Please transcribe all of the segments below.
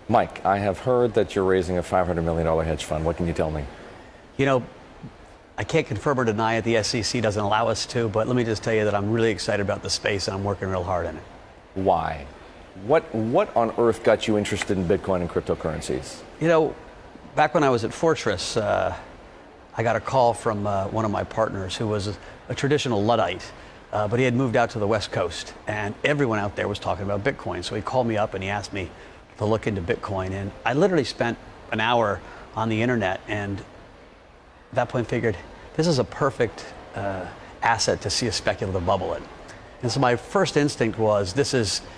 Mike, I have heard that you're raising a $500 million hedge fund. What can you tell me? You know, I can't confirm or deny it. The SEC doesn't allow us to, but let me just tell you that I'm really excited about the space and I'm working real hard in it. Why? What on earth got you interested in Bitcoin and cryptocurrencies? You know, back when I was at Fortress, I got a call from one of my partners who was a traditional Luddite, but he had moved out to the West Coast, and everyone out there was talking about Bitcoin. So he called me up and he asked me to look into Bitcoin, and I literally spent an hour on the internet, and at that point figured this is a perfect asset to see a speculative bubble in. And so my first instinct was,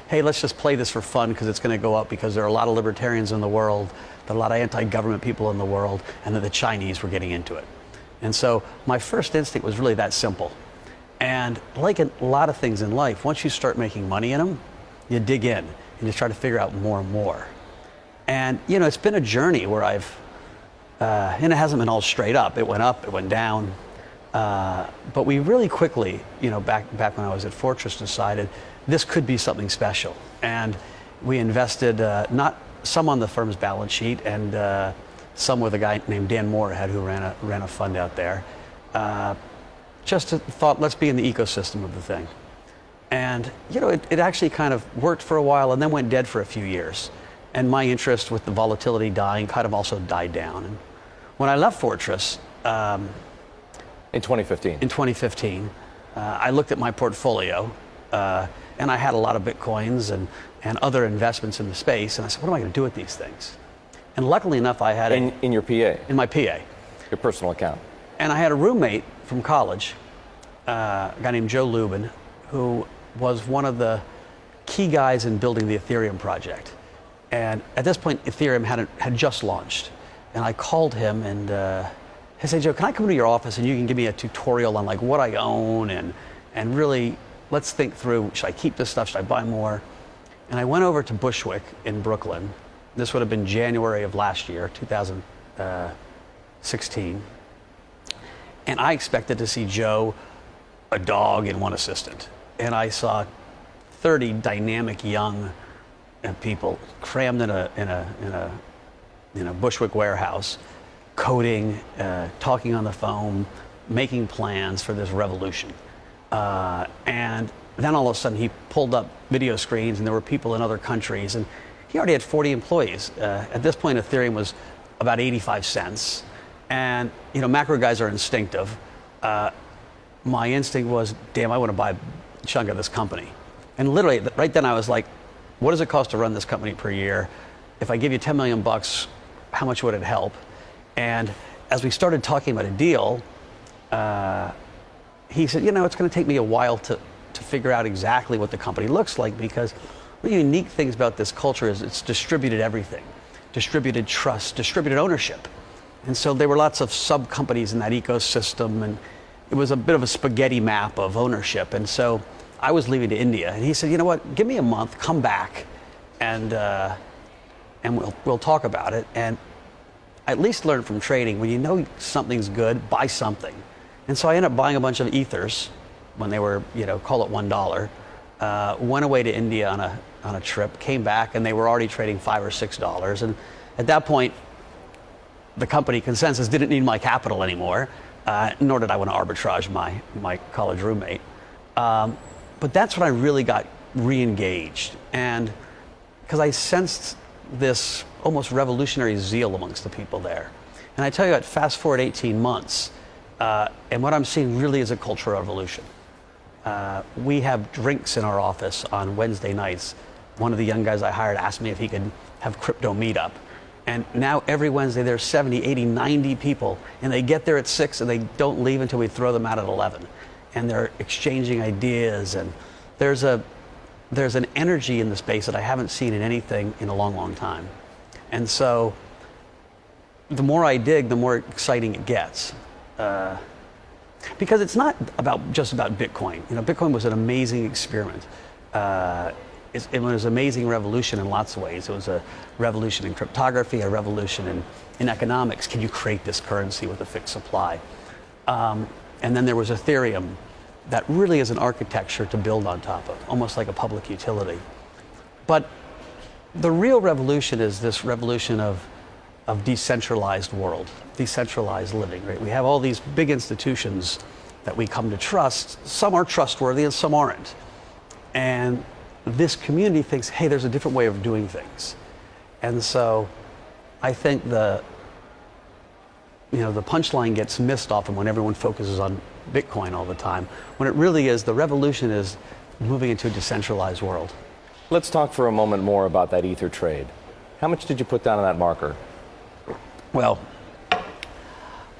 hey, let's just play this for fun because it's going to go up because there are a lot of libertarians in the world, there are a lot of anti-government people in the world, and that the Chinese were getting into it. And so my first instinct was really that simple. And like a lot of things in life, once you start making money in them, you dig in and you try to figure out more and more. And, you know, it's been a journey where and it hasn't been all straight up. It went down. But we really quickly, you know, back when I was at Fortress, decided this could be something special. And we invested not some on the firm's balance sheet and some with a guy named Dan Moorhead who ran a fund out there. Just thought, let's be in the ecosystem of the thing. And, you know, it actually kind of worked for a while and then went dead for a few years. And my interest with the volatility dying kind of also died down. And when I left Fortress, in 2015. In 2015, I looked at my portfolio, and I had a lot of Bitcoins and other investments in the space, and I said, what am I going to do with these things? And luckily enough, I had in your PA? In my PA. Your personal account. And I had a roommate from college, a guy named Joe Lubin, who was one of the key guys in building the Ethereum project. And at this point, Ethereum had just launched. And I called him and I said, Joe, can I come to your office and you can give me a tutorial on like what I own and really let's think through, should I keep this stuff, should I buy more? And I went over to Bushwick in Brooklyn. This would have been January of last year, 2016. And I expected to see Joe, a dog, and one assistant. And I saw 30 dynamic young people crammed in a Bushwick warehouse, coding, talking on the phone, making plans for this revolution. And then all of a sudden he pulled up video screens and there were people in other countries and he already had 40 employees. At this point, Ethereum was about 85 cents. And, you know, macro guys are instinctive. My instinct was, damn, I want to buy a chunk of this company. And literally, right then I was like, what does it cost to run this company per year? If I give you $10 million, how much would it help? And as we started talking about a deal, he said, you know, it's going to take me a while to figure out exactly what the company looks like because one of the unique things about this culture is it's distributed everything, distributed trust, distributed ownership. And so there were lots of sub-companies in that ecosystem, and it was a bit of a spaghetti map of ownership. And so I was leaving to India, and he said, you know what, give me a month, come back, and we'll talk about it. And I at least learned from trading, when you know something's good, buy something. And so I ended up buying a bunch of ethers when they were, you know, call it $1. Went away to India on a trip, came back, and they were already trading $5 or $6. And at that point, the company Consensus didn't need my capital anymore, nor did I want to arbitrage my college roommate. But that's when I really got re-engaged. And because I sensed this almost revolutionary zeal amongst the people there. And I tell you what, fast forward 18 months, and what I'm seeing really is a cultural revolution. We have drinks in our office on Wednesday nights. One of the young guys I hired asked me if he could have crypto meetup. And now every Wednesday there's 70, 80, 90 people, and they get there at 6 and they don't leave until we throw them out at 11. And they're exchanging ideas, and there's an energy in the space that I haven't seen in anything in a long, long time. And so the more I dig, the more exciting it gets. Because it's not just about Bitcoin. You know, Bitcoin was an amazing experiment. It was an amazing revolution in lots of ways. It was a revolution in cryptography, a revolution in economics. Can you create this currency with a fixed supply? And then there was Ethereum that really is an architecture to build on top of, almost like a public utility. But The real revolution is this revolution of decentralized world, decentralized living, right? We have all these big institutions that we come to trust. Some are trustworthy and some aren't. And this community thinks, hey, there's a different way of doing things. And so I think the punchline gets missed often when everyone focuses on Bitcoin all the time, when it really is, the revolution is moving into a decentralized world. Let's talk for a moment more about that Ether trade. How much did you put down on that marker? Well,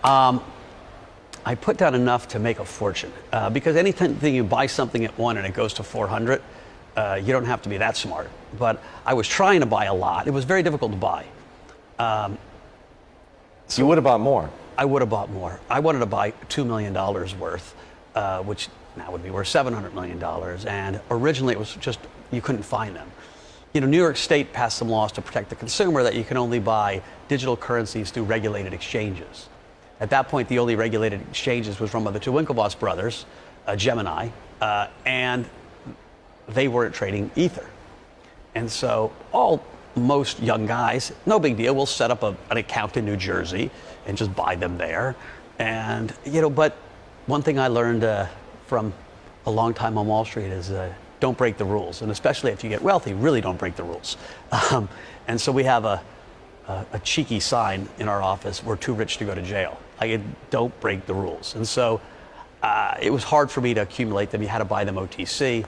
I put down enough to make a fortune, because anything you buy something at 1 and it goes to 400, you don't have to be that smart. But I was trying to buy a lot. It was very difficult to buy. So you would have bought more. I would have bought more. I wanted to buy $2 million worth, which now would be worth $700 million. And originally it was just, you couldn't find them. New York State passed some laws to protect the consumer that you can only buy digital currencies through regulated exchanges. At that point, the only regulated exchanges was run by the two Winklevoss brothers, Gemini, and they weren't trading Ether. And so most young guys, no big deal, we'll set up an account in New Jersey and just buy them there. And, but one thing I learned from a long time on Wall Street is don't break the rules. And especially if you get wealthy, really don't break the rules. And so we have a cheeky sign in our office, we're too rich to go to jail. Like, don't break the rules. And so it was hard for me to accumulate them. You had to buy them OTC.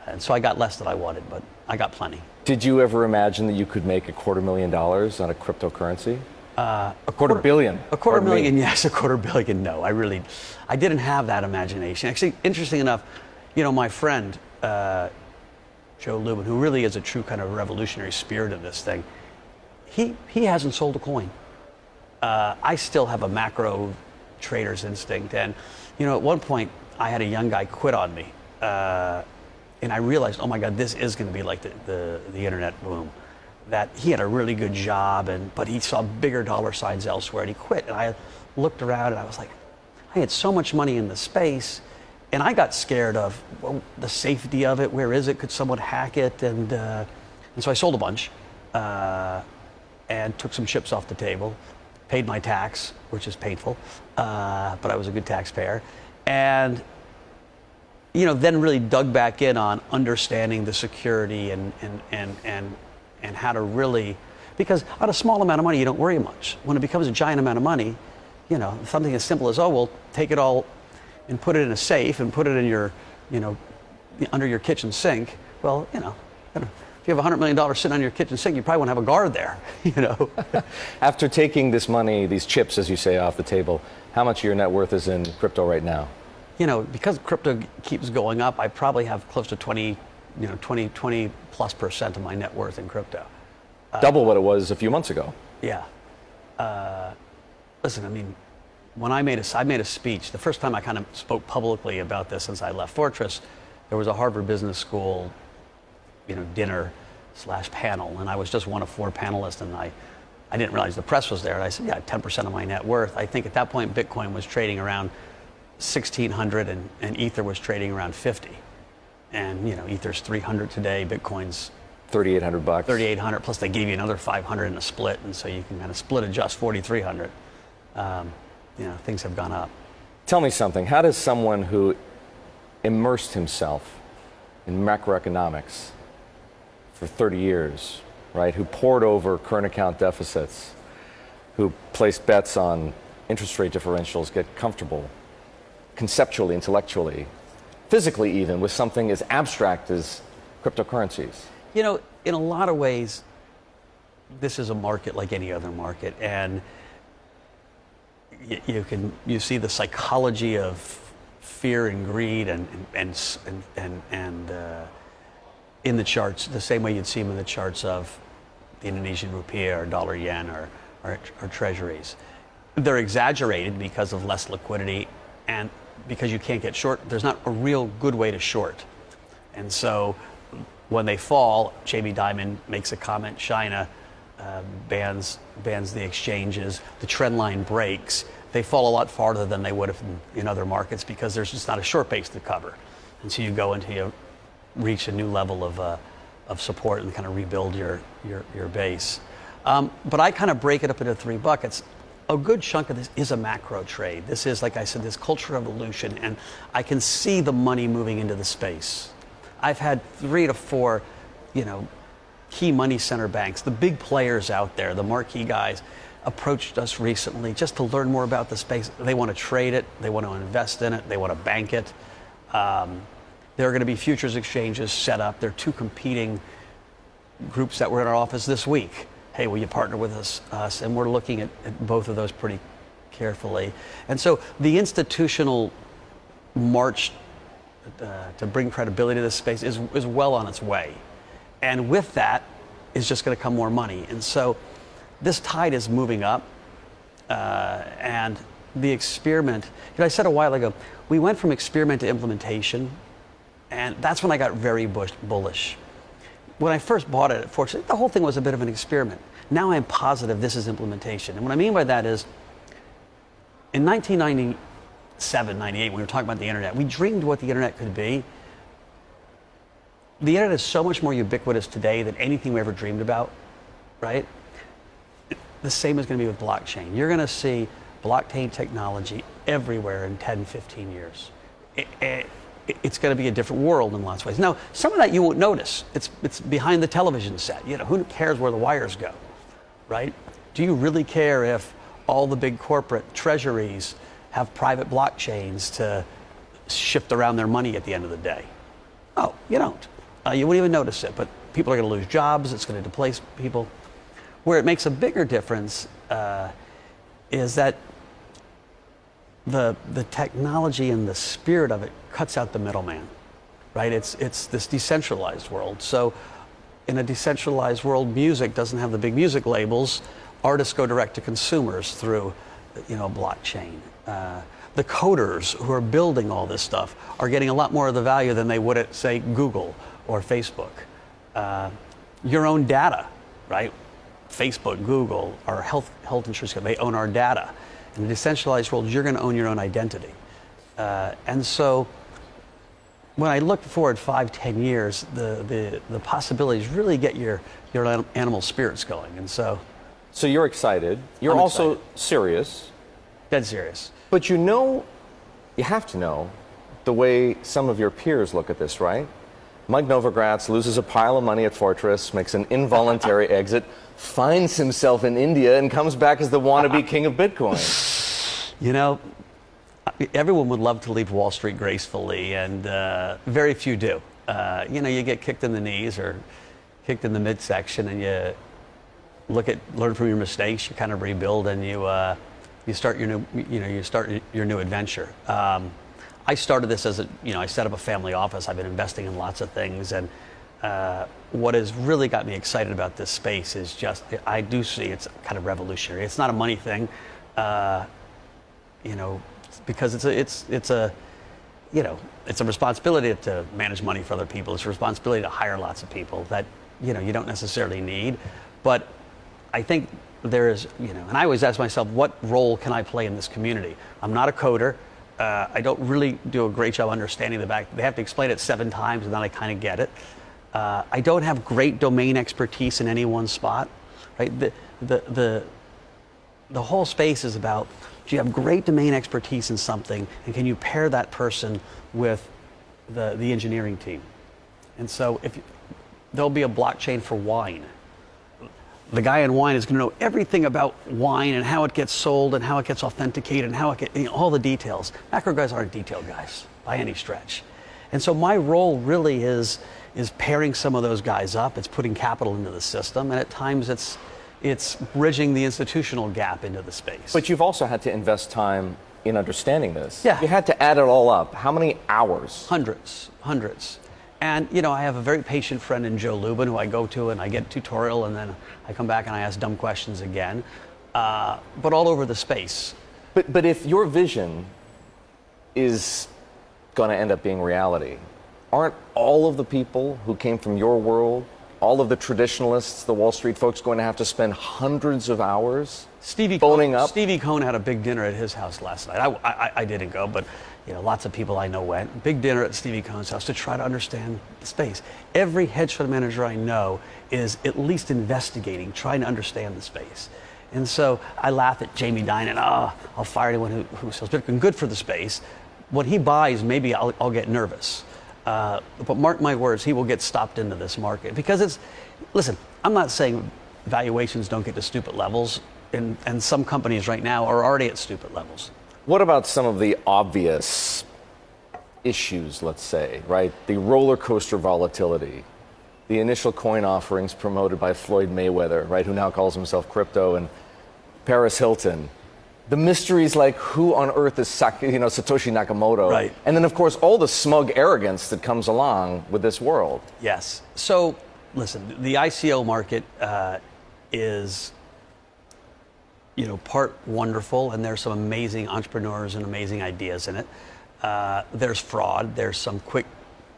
And so I got less than I wanted, but I got plenty. Did you ever imagine that you could make $250,000 on a cryptocurrency? A quarter billion. A quarter million, yes. A quarter billion, no. I didn't have that imagination. Actually, interesting enough, my friend, Joe Lubin, who really is a true kind of revolutionary spirit of this thing, he hasn't sold a coin. I still have a macro trader's instinct. And, at one point, I had a young guy quit on me. And I realized, oh my God, this is going to be like the internet boom. That he had a really good job, but he saw bigger dollar signs elsewhere, and he quit. And I looked around, and I was like, I had so much money in the space, and I got scared of the safety of it. Where is it? Could someone hack it? And so I sold a bunch, and took some chips off the table, paid my tax, which is painful, but I was a good taxpayer, and then really dug back in on understanding the security and how to really, because on a small amount of money you don't worry much. When it becomes a giant amount of money, something as simple as, we'll take it all and put it in a safe and put it in your, under your kitchen sink. Well, if you have $100 million sitting on your kitchen sink, you probably won't have a guard there, After taking this money, these chips, as you say, off the table, how much of your net worth is in crypto right now? Because crypto keeps going up, I probably have close to 20 plus % of my net worth in crypto. Double what it was a few months ago. Yeah. Listen, when I made a speech, the first time I kind of spoke publicly about this since I left Fortress, there was a Harvard Business School, dinner/panel, and I was just one of 4 panelists, and I didn't realize the press was there, and I said, 10% of my net worth. I think at that point, Bitcoin was trading around 1,600 and Ether was trading around 50. And Ether's 300 today, Bitcoin's $3,800. 3,800, plus they gave you another 500 in a split, and so you can kind of split adjust 4,300. Things have gone up. Tell me something. How does someone who immersed himself in macroeconomics for 30 years, right, who pored over current account deficits, who placed bets on interest rate differentials, get comfortable conceptually, intellectually, physically even, with something as abstract as cryptocurrencies? In a lot of ways, this is a market like any other market, and you see the psychology of fear and greed and in the charts the same way you'd see them in the charts of the Indonesian rupiah or dollar yen or treasuries. They're exaggerated because of less liquidity and because you can't get short. There's not a real good way to short. And so when they fall, Jamie Dimon makes a comment, China bans the exchanges, the trend line breaks. They fall a lot farther than they would have in other markets because there's just not a short base to cover. And so you go until you reach a new level of support and kind of rebuild your base. But I kind of break it up into three buckets. A good chunk of this is a macro trade. This is, like I said, this cultural evolution, and I can see the money moving into the space. I've had 3 to 4, key money center banks, the big players out there, the marquee guys, approached us recently just to learn more about the space. They want to trade it, they want to invest in it, they want to bank it. There are going to be futures exchanges set up. There are 2 competing groups that were in our office this week. Hey, will you partner with us? And we're looking at both of those pretty carefully. And so the institutional march to bring credibility to this space is well on its way. And with that is just going to come more money. And so this tide is moving up. And the experiment, I said a while ago, we went from experiment to implementation. And that's when I got very bullish. When I first bought it, fortunately, the whole thing was a bit of an experiment. Now I'm positive this is implementation. And what I mean by that is, in 1997, 98, when we were talking about the internet, we dreamed what the internet could be. The internet is so much more ubiquitous today than anything we ever dreamed about, right? The same is going to be with blockchain. You're going to see blockchain technology everywhere in 10, 15 years. It's going to be a different world in lots of ways. Now, some of that you won't notice. It's behind the television set. Who cares where the wires go, right? Do you really care if all the big corporate treasuries have private blockchains to shift around their money at the end of the day? Oh, you don't. You wouldn't even notice it, but people are going to lose jobs. It's going to displace people. Where it makes a bigger difference is that the technology and the spirit of it cuts out the middleman, right? It's this decentralized world. So in a decentralized world, music doesn't have the big music labels. Artists go direct to consumers through, blockchain. The coders who are building all this stuff are getting a lot more of the value than they would at, say, Google or Facebook. Your own data, right? Facebook, Google, our health insurance company, they own our data. In a decentralized world, you're going to own your own identity. And so when I look forward 5, 10 years, the possibilities really get your animal spirits going. And so you're excited. You're I'm also excited. serious. Dead serious. But you have to know the way some of your peers look at this, right? Mike Novogratz loses a pile of money at Fortress, makes an involuntary exit, finds himself in India, and comes back as the wannabe king of Bitcoin. Everyone would love to leave Wall Street gracefully, and very few do. You get kicked in the knees or kicked in the midsection, and you learn from your mistakes. You kind of rebuild, and you start your new adventure. I started this as I set up a family office. I've been investing in lots of things, and what has really got me excited about this space is just I do see it's kind of revolutionary. It's not a money thing, because it's a responsibility to manage money for other people. It's a responsibility to hire lots of people that you don't necessarily need, but I think there is and I always ask myself, what role can I play in this community? I'm not a coder. I don't really do a great job understanding the back. They have to explain it 7 times, and then I kind of get it. I don't have great domain expertise in any one spot. Right? The whole space is about, do you have great domain expertise in something, and can you pair that person with the engineering team? And so there'll be a blockchain for wine. The guy in wine is going to know everything about wine and how it gets sold and how it gets authenticated and how it gets, all the details. Macro guys aren't detail guys by any stretch. And so my role really is pairing some of those guys up. It's putting capital into the system, and at times it's bridging the institutional gap into the space. But you've also had to invest time in understanding this. Yeah. You had to add it all up. How many hours? Hundreds. And I have a very patient friend in Joe Lubin who I go to and I get a tutorial, and then I come back and I ask dumb questions again, but all over the space. But if your vision is going to end up being reality, aren't all of the people who came from your world, all of the traditionalists, the Wall Street folks, going to have to spend hundreds of hours Stevie phoning up? Stevie Cohn had a big dinner at his house last night. I didn't go, but lots of people I know went. Big dinner at Stevie Cohen's house to try to understand the space. Every hedge fund manager I know is at least investigating, trying to understand the space. And so I laugh at Jamie Dimon, I'll fire anyone who sells Bitcoin. Good for the space. When he buys, maybe I'll get nervous. But mark my words, he will get stopped into this market. Because listen, I'm not saying valuations don't get to stupid levels, and some companies right now are already at stupid levels. What about some of the obvious issues, let's say, right? The roller coaster volatility, the initial coin offerings promoted by Floyd Mayweather, right, who now calls himself crypto, and Paris Hilton. The mysteries like who on earth is Satoshi Nakamoto. Right. And then, of course, all the smug arrogance that comes along with this world. Yes. So, listen, the ICO market is part wonderful, and there's some amazing entrepreneurs and amazing ideas in it. There's fraud. There's some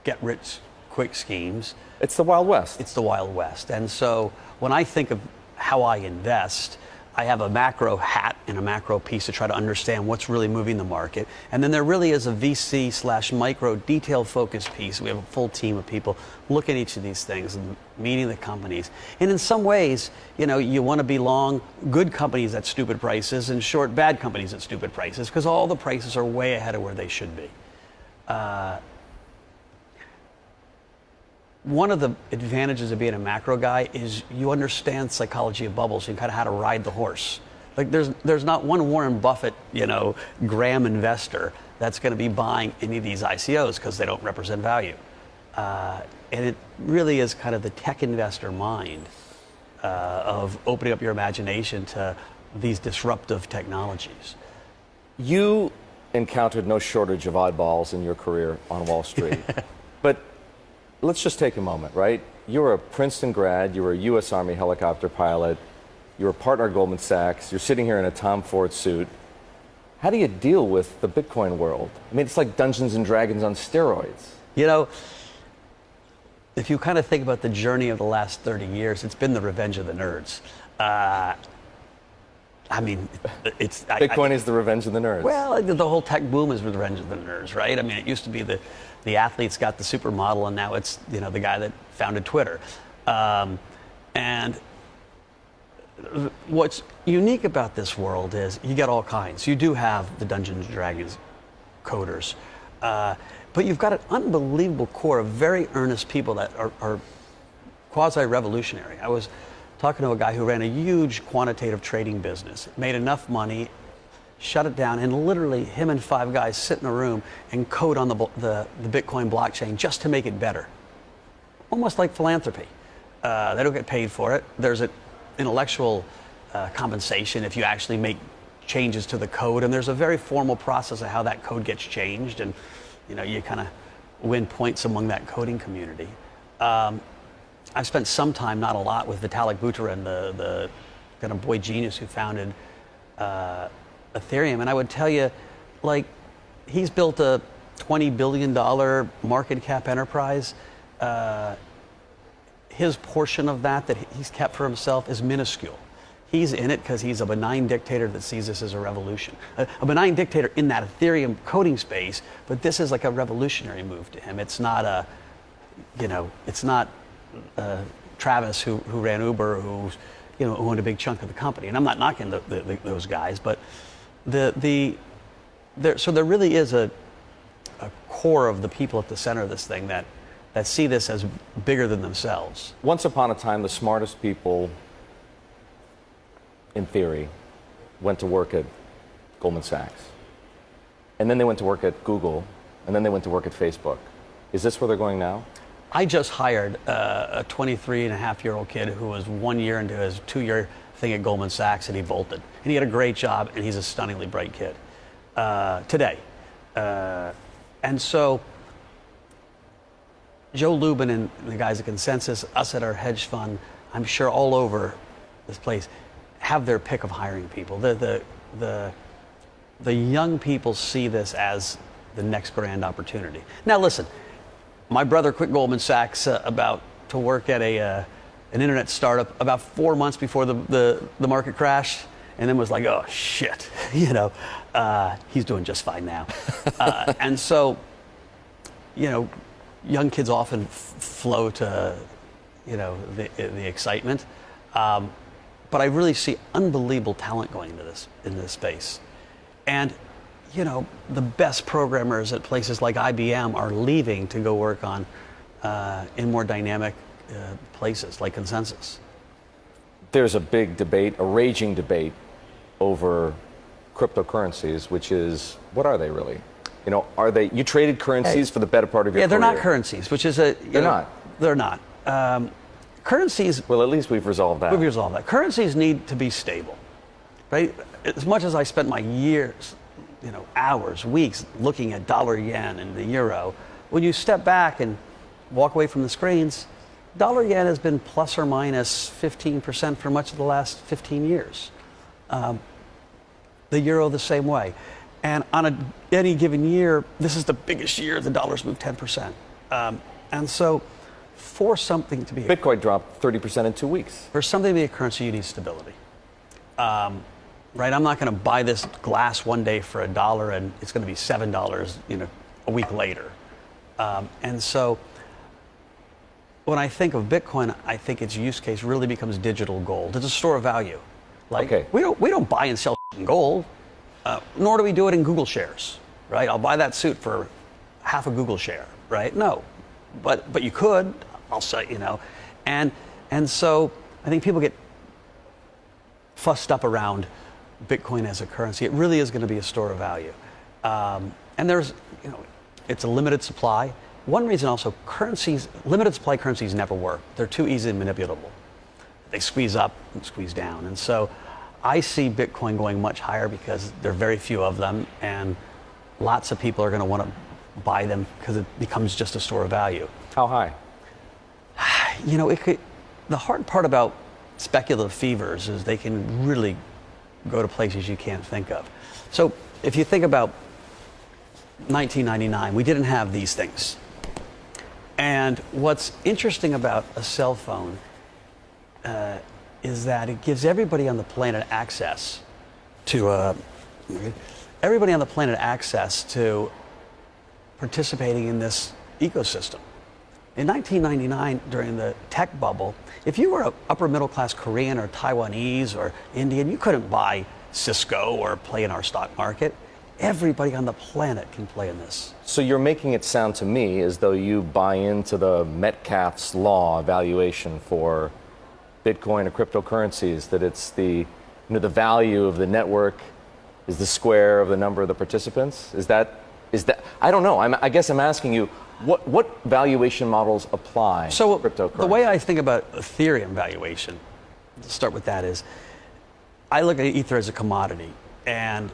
get-rich-quick schemes. It's the Wild West. It's the Wild West. And so when I think of how I invest, I have a macro hat and a macro piece to try to understand what's really moving the market. And then there really is a VC/micro detail focused piece. We have a full team of people looking at each of these things and meeting the companies. And in some ways, you want to be long good companies at stupid prices and short bad companies at stupid prices because all the prices are way ahead of where they should be. One of the advantages of being a macro guy is you understand psychology of bubbles and kind of how to ride the horse. Like there's not one Warren Buffett, Graham investor that's going to be buying any of these ICOs because they don't represent value. And it really is kind of the tech investor mind of opening up your imagination to these disruptive technologies. You encountered no shortage of oddballs in your career on Wall Street. But let's just take a moment, right? You were a Princeton grad, you were a U.S. Army helicopter pilot, you were a partner at Goldman Sachs, you're sitting here in a Tom Ford suit. How do you deal with the Bitcoin world? I mean, it's like Dungeons and Dragons on steroids. If you kind of think about the journey of the last 30 years, it's been the revenge of the nerds. Bitcoin is the revenge of the nerds. Well, the whole tech boom is the revenge of the nerds, right? I mean, it used to be the athletes got the supermodel, and now it's the guy that founded Twitter. And what's unique about this world is you get all kinds. You do have the Dungeons and Dragons coders, but you've got an unbelievable core of very earnest people that are quasi-revolutionary. I was talking to a guy who ran a huge quantitative trading business, made enough money, shut it down, and literally him and 5 guys sit in a room and code on the Bitcoin blockchain just to make it better. Almost like philanthropy. They don't get paid for it. There's an intellectual compensation if you actually make changes to the code, and there's a very formal process of how that code gets changed, and you kind of win points among that coding community. I've spent some time, not a lot, with Vitalik Buterin, the kind of boy genius who founded Ethereum, and I would tell you, he's built a $20 billion market cap enterprise. His portion of that he's kept for himself is minuscule. He's in it because he's a benign dictator that sees this as a revolution. A benign dictator in that Ethereum coding space, but this is like a revolutionary move to him. It's not it's not Travis who ran Uber, who owned a big chunk of the company. And I'm not knocking those guys, but there really is a core of the people at the center of this thing that see this as bigger than themselves. Once upon a time, the smartest people, in theory, went to work at Goldman Sachs. And then they went to work at Google, and then they went to work at Facebook. Is this where they're going now? I just hired a 23-and-a-half-year-old kid who was 1 year into his 2-year thing at Goldman Sachs, and he bolted. And he had a great job, and he's a stunningly bright kid today. And so Joe Lubin and the guys at Consensus, us at our hedge fund, I'm sure all over this place, have their pick of hiring people. The young people see this as the next grand opportunity. Now listen, my brother quit Goldman Sachs to work at an internet startup about 4 months before the market crashed, and then was like, oh shit, he's doing just fine now. And so, young kids often flow to, the excitement. But I really see unbelievable talent going into this space. And, the best programmers at places like IBM are leaving to go work on in more dynamic places like Consensus. There's a big debate, a raging debate over cryptocurrencies, which is, what are they really? You traded currencies for the better part of your career. Yeah, they're not currencies, which is they're not. They're not. Currencies. Well, at least we've resolved that. We've resolved that. Currencies need to be stable, right? As much as I spent my years, hours, weeks looking at dollar, yen, and the euro, when you step back and walk away from the screens, dollar yen has been plus or minus 15% for much of the last 15 years. The euro the same way. And on any given year, this is the biggest year the dollar's moved 10%. And so for something to be... Bitcoin dropped 30% in 2 weeks. For something to be a currency, you need stability. Right? I'm not going to buy this glass one day for $1 and it's going to be $7, a week later. And so when I think of Bitcoin, I think its use case really becomes digital gold. It's a store of value. Okay. We don't buy and sell in gold, nor do we do it in Google shares, right? I'll buy that suit for half a Google share, right? No, but you could. I'll say, and so I think people get fussed up around Bitcoin as a currency. It really is going to be a store of value, and there's, it's a limited supply. One reason also, limited supply currencies never work. They're too easily manipulable. They squeeze up and squeeze down. And so I see Bitcoin going much higher because there are very few of them and lots of people are going to want to buy them because it becomes just a store of value. How high? The hard part about speculative fevers is they can really go to places you can't think of. So if you think about 1999, we didn't have these things. And what's interesting about a cell phone is that it gives everybody on the planet access to participating in this ecosystem. In 1999, during the tech bubble, if you were an upper middle class Korean or Taiwanese or Indian, you couldn't buy Cisco or play in our stock market. Everybody on the planet can play in this. So you're making it sound to me as though you buy into the Metcalfe's law evaluation for Bitcoin or cryptocurrencies, that it's the value of the network is the square of the number of the participants. Is that I don't know. I guess I'm asking you, what valuation models apply to cryptocurrency? The way I think about Ethereum valuation, to start with that, is I look at Ether as a commodity and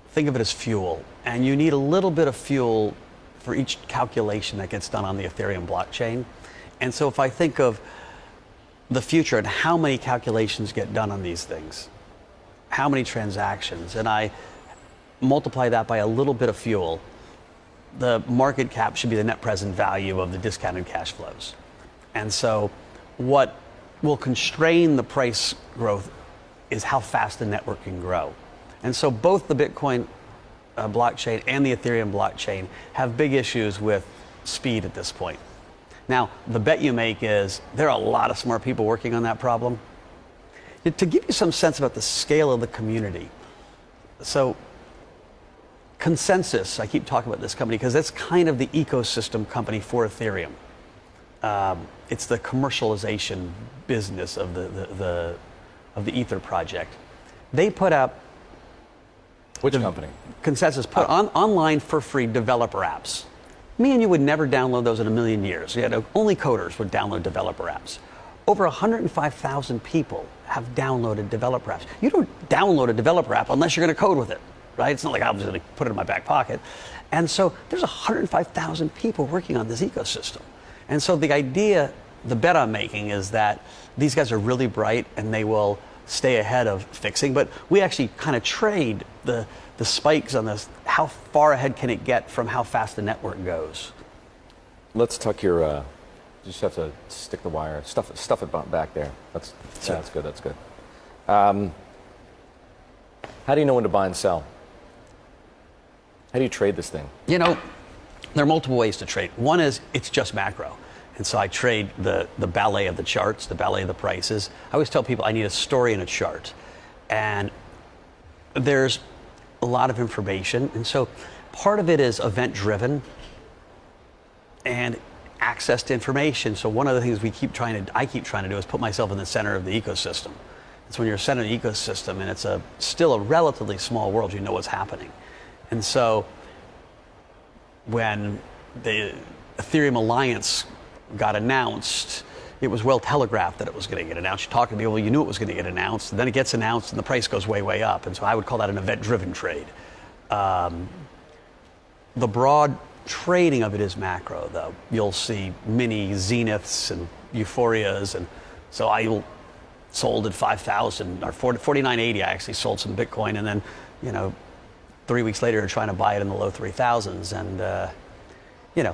think of it as fuel. And you need a little bit of fuel for each calculation that gets done on the Ethereum blockchain. And so if I think of the future and how many calculations get done on these things, how many transactions, and I multiply that by a little bit of fuel, the market cap should be the net present value of the discounted cash flows. And so what will constrain the price growth is how fast the network can grow. And so both the Bitcoin blockchain and the Ethereum blockchain have big issues with speed at this point. Now, the bet you make is there are a lot of smart people working on that problem. To give you some sense about the scale of the community, so Consensus, I keep talking about this company because that's kind of the ecosystem company for Ethereum. It's the commercialization business of the Ether project. They put out Which company? Consensus put online for free developer apps. Me and you would never download those in a million years. Only coders would download developer apps. Over 105,000 people have downloaded developer apps. You don't download a developer app unless you're going to code with it, right? It's not like I'm just going to put it in my back pocket. And so there's 105,000 people working on this ecosystem. And so the idea, the bet I'm making is that these guys are really bright and they will stay ahead of fixing, but we actually kind of trade the spikes on this. How far ahead can it get from how fast the network goes? Let's tuck your, you just have to stick the wire, stuff it back there. That's good, that's good. How do you know when to buy and sell? How do you trade this thing? You know, there are multiple ways to trade. One is it's just macro. And so I trade the ballet of the charts, the ballet of the prices. I always tell people I need a story and a chart. And there's a lot of information. And so part of it is event driven and access to information. So one of the things I keep trying to do is put myself in the center of the ecosystem. It's when you're center of the ecosystem and it's still a relatively small world, you know what's happening. And so when the Ethereum Alliance got announced, it was well telegraphed that it was going to get announced. You talk to people, you knew it was going to get announced, and then it gets announced and the price goes way, way up. And so I would call that an event-driven trade. The broad trading of it is macro, though. You'll see mini zeniths and euphorias, and so I sold at 5,000 or 49.80. I actually sold some Bitcoin, and then, 3 weeks later, trying to buy it in the low 3,000s. And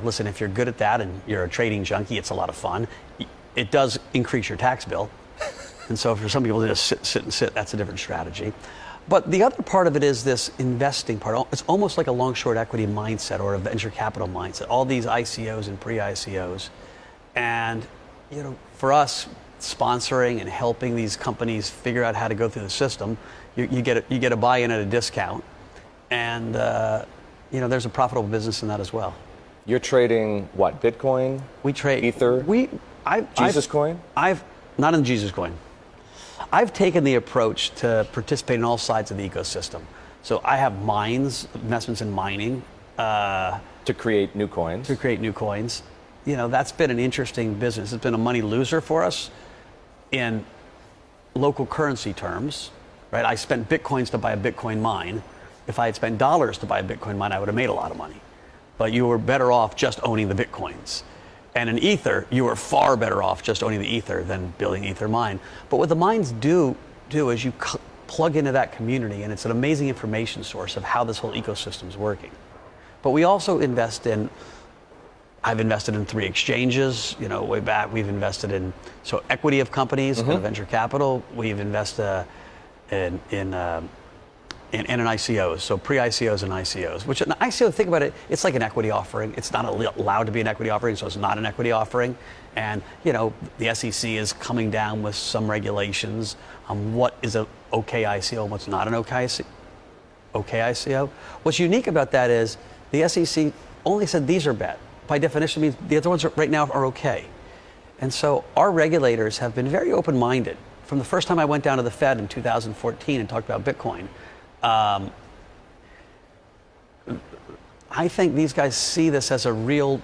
listen, if you're good at that and you're a trading junkie, it's a lot of fun. It does increase your tax bill, and so for some people to just sit, that's a different strategy. But the other part of it is this investing part. It's almost like a long-short equity mindset or a venture capital mindset. All these ICOs and pre-ICOs, and for us, sponsoring and helping these companies figure out how to go through the system, you get a buy-in at a discount, and there's a profitable business in that as well. You're trading what? Bitcoin? We trade Ether? Jesus coin? I've not in Jesus coin. I've taken the approach to participate in all sides of the ecosystem. So I have mines, investments in mining. To create new coins. That's been an interesting business. It's been a money loser for us in local currency terms, right? I spent Bitcoins to buy a Bitcoin mine. If I had spent dollars to buy a Bitcoin mine, I would have made a lot of money. But you were better off just owning the Bitcoins. And in Ether, you were far better off just owning the Ether than building Ether mine. But what the mines do is you plug into that community, and it's an amazing information source of how this whole ecosystem is working. But we also I've invested in 3 exchanges, way back. We've invested in equity of companies, kind of venture capital. We've invested in an ICOs, so pre-ICOs and ICOs, which an ICO, think about it, it's like an equity offering. It's not allowed to be an equity offering, so it's not an equity offering. And, the SEC is coming down with some regulations on what is an okay ICO and what's not an okay ICO. What's unique about that is the SEC only said these are bad. By definition, means the other ones right now are okay. And so our regulators have been very open-minded. From the first time I went down to the Fed in 2014 and talked about Bitcoin, I think these guys see this as a real,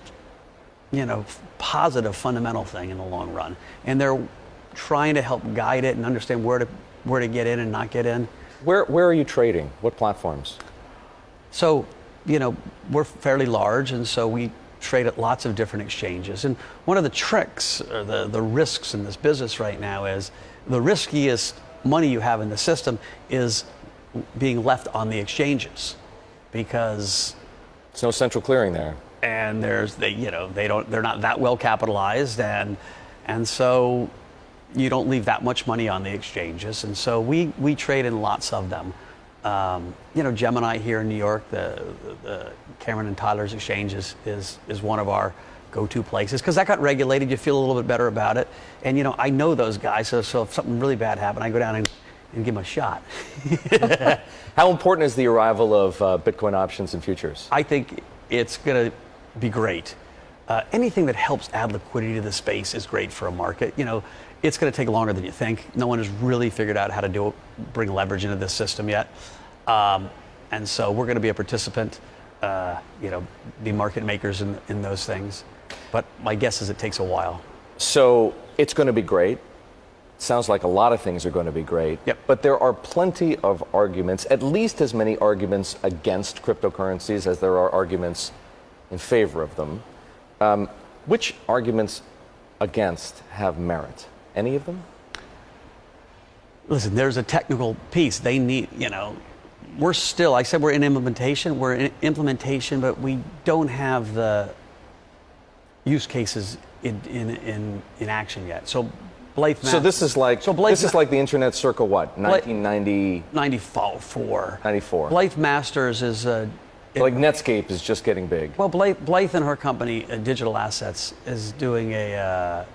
positive fundamental thing in the long run, and they're trying to help guide it and understand where to get in and not get in. Where are you trading? What platforms? So, we're fairly large, and so we trade at lots of different exchanges. And one of the tricks or the risks in this business right now is the riskiest money you have in the system is being left on the exchanges, because there's no central clearing there, and they're not that well capitalized, and so you don't leave that much money on the exchanges, and so we trade in lots of them. Gemini here in New York, the Cameron and Tyler's exchange is one of our go-to places, because that got regulated. You feel a little bit better about it, and I know those guys, so if something really bad happened, I go down and give them a shot. How important is the arrival of Bitcoin options and futures? I think it's going to be great. Anything that helps add liquidity to the space is great for a market. It's going to take longer than you think. No one has really figured out how to bring leverage into this system yet. And so we're going to be a participant, be market makers in those things. But my guess is it takes a while. So it's going to be great. Sounds like a lot of things are going to be great. Yep. But there are plenty of arguments, at least as many arguments against cryptocurrencies as there are arguments in favor of them. Which arguments against have merit? Any of them? Listen, there's a technical piece. They need, we're still, I said we're in implementation. We're in implementation, but we don't have the use cases in action yet. So Blythe So this is like Blythe this is like the internet circa what? 1990, 94. 94. Blythe Masters is Like Netscape is just getting big. well, Blythe and her company, Digital Assets, is doing I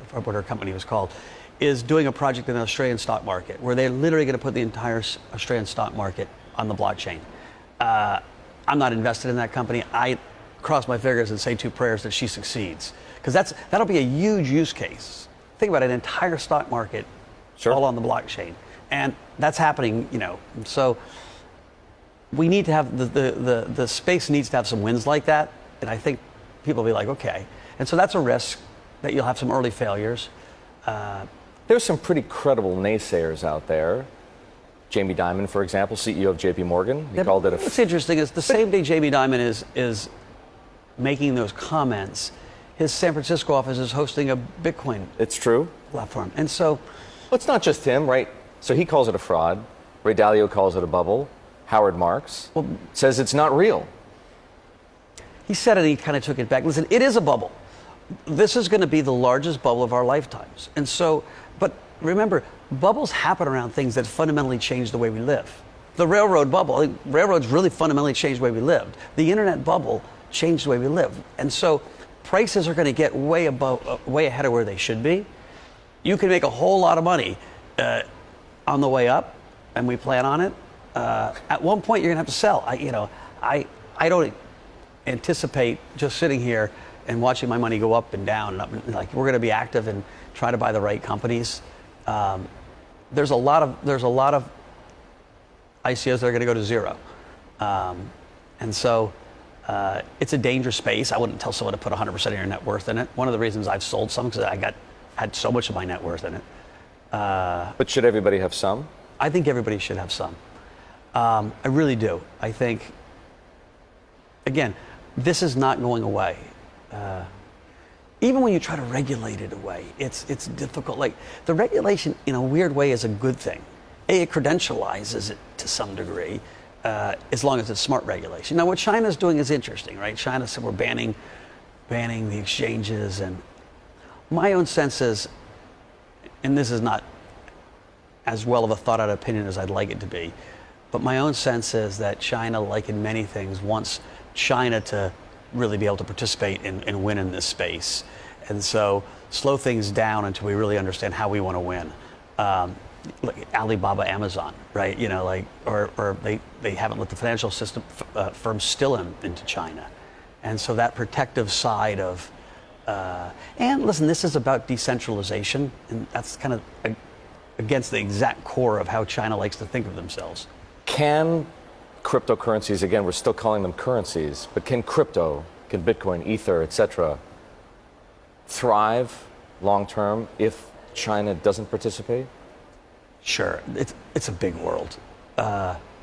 forgot what her company was called, is doing a project in the Australian stock market where they're literally going to put the entire Australian stock market on the blockchain. I'm not invested in that company. I cross my fingers and say two prayers that she succeeds, because that'll be a huge use case. Think about an entire stock market Sure. all on the blockchain, and that's happening. So we need to have the space needs to have some wins like that, and I think people will be like, okay. And so that's a risk that you'll have some early failures. There's some pretty credible naysayers out there. Jamie Dimon, for example, CEO of JP Morgan, he called it a... What's interesting is the same day Jamie Dimon is making those comments, his San Francisco office is hosting a Bitcoin It's true. platform. And so, Well, it's not just him, right? So he calls it a fraud. Ray Dalio calls it a bubble. Howard Marks says it's not real. he said it, he kind of took it back. Listen, it is a bubble. This is going to be the largest bubble of our lifetimes. And so, but remember, bubbles happen around things that fundamentally change the way we live. The railroad bubble, I think railroads really fundamentally changed the way we lived. The internet bubble changed the way we live. And so prices are going to get way ahead of where they should be. You can make a whole lot of money on the way up, and we plan on it. At one point, you're going to have to sell. I don't anticipate just sitting here and watching my money go up and down. Like, we're going to be active and try to buy the right companies. There's a lot of ICOs that are going to go to zero, and so it's a dangerous space. I wouldn't tell someone to put 100% of your net worth in it. One of the reasons I've sold some because I had so much of my net worth in it. But should everybody have some? I think everybody should have some. I really do. I think, again, this is not going away. Even when you try to regulate it away, it's difficult. Like, the regulation, in a weird way, is a good thing. It credentializes it to some degree, as long as it's smart regulation. Now, what China's doing is interesting, right? China said we're banning the exchanges, and my own sense is, and this is not as well of a thought-out opinion as I'd like it to be, but my own sense is that China, like in many things, wants China to really be able to participate and win in this space. And so slow things down until we really understand how we want to win. Like Alibaba, Amazon, right? Or they haven't let the financial system firms still into China. And so that protective side of, and listen, this is about decentralization, and that's kind of against the exact core of how China likes to think of themselves. Can cryptocurrencies, again, we're still calling them currencies, but can Bitcoin, Ether, etc., thrive long term if China doesn't participate? Sure, it's a big world. There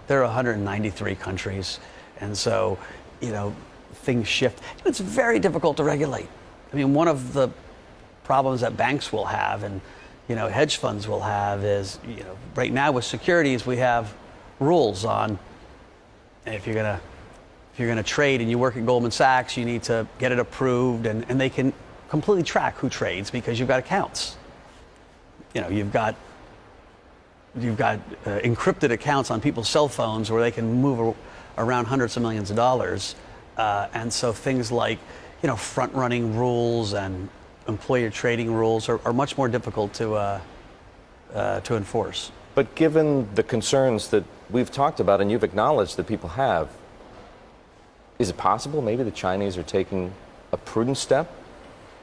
are 193 countries, and so, things shift. It's very difficult to regulate. I mean, one of the problems that banks will have and hedge funds will have is, right now with securities we have rules on if you're gonna trade and you work at Goldman Sachs, you need to get it approved, and they can completely track who trades because you've got accounts. You've got encrypted accounts on people's cell phones where they can move around hundreds of millions of dollars, and so things like front-running rules and employer trading rules are much more difficult to enforce. But given the concerns that we've talked about and you've acknowledged that people have, is it possible maybe the Chinese are taking a prudent step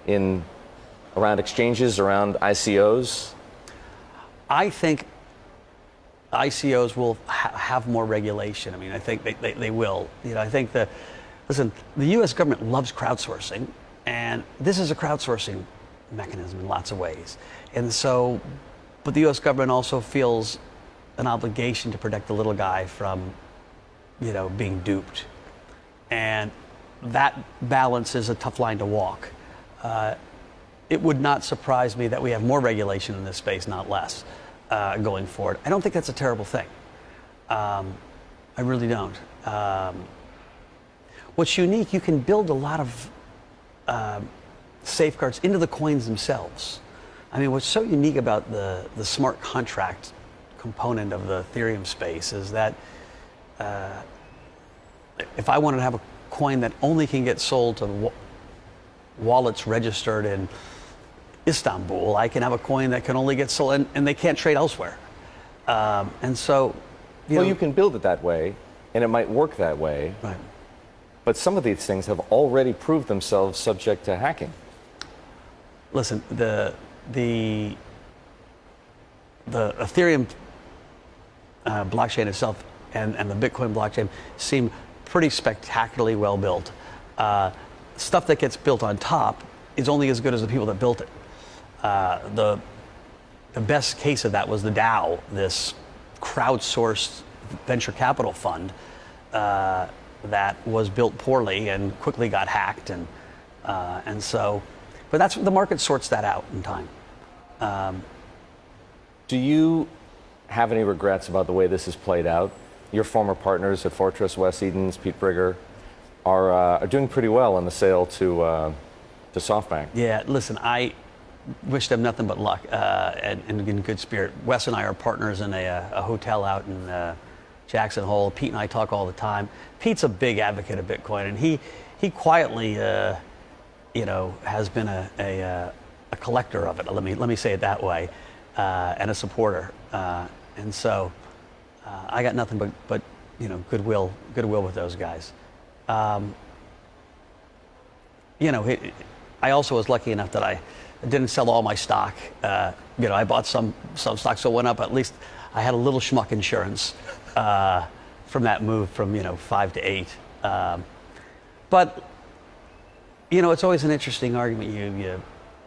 around exchanges, around ICOs? I think ICOs will have more regulation. I mean, I think they will. I think listen, the U.S. government loves crowdsourcing, and this is a crowdsourcing mechanism in lots of ways. And so, but the U.S. government also feels an obligation to protect the little guy from, being duped. And that balance is a tough line to walk. It would not surprise me that we have more regulation in this space, not less, going forward. I don't think that's a terrible thing. I really don't. What's unique, you can build a lot of safeguards into the coins themselves. I mean, what's so unique about the smart contract component of the Ethereum space is that if I wanted to have a coin that only can get sold to wallets registered in Istanbul, I can have a coin that can only get sold, and they can't trade elsewhere. And so, You can build it that way, and it might work that way. Right. But some of these things have already proved themselves subject to hacking. Listen, the Ethereum blockchain itself and the Bitcoin blockchain seem pretty spectacularly well built. Stuff that gets built on top is only as good as the people that built it. The best case of that was the DAO, this crowdsourced venture capital fund that was built poorly and quickly got hacked, and so, but that's the market sorts that out in time. Do you have any regrets about the way this has played out? Your former partners at Fortress, Wes Edens, Pete Brigger, are doing pretty well in the sale to SoftBank. Yeah, listen, I wish them nothing but luck and in good spirit. Wes and I are partners in a hotel out in Jackson Hole. Pete and I talk all the time. Pete's a big advocate of Bitcoin, and he quietly, has been a collector of it. Let me say it that way, and a supporter. And so I got nothing but goodwill with those guys. I also was lucky enough that I didn't sell all my stock. I bought some stocks that went up. At least I had a little schmuck insurance from that move from 5 to 8. But it's always an interesting argument. You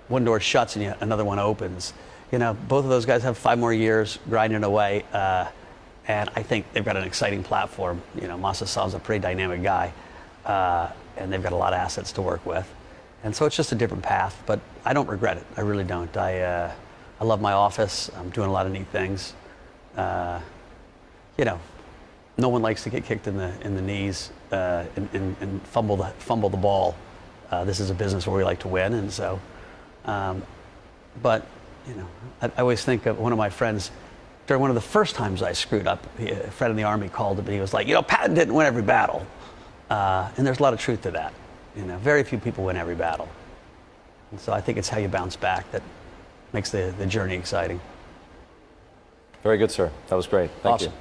one door shuts and another one opens. Both of those guys have 5 more years grinding away, and I think they've got an exciting platform. Masa Son's a pretty dynamic guy, and they've got a lot of assets to work with. And so it's just a different path, but I don't regret it. I really don't. I love my office. I'm doing a lot of neat things. No one likes to get kicked in the knees and fumble the ball. This is a business where we like to win, and so. But I always think of one of my friends. During one of the first times I screwed up, a friend in the Army called him and he was like, Patton didn't win every battle. And there's a lot of truth to that. Very few people win every battle. And so I think it's how you bounce back that makes the journey exciting. Very good, sir. That was great. Thank Awesome. you.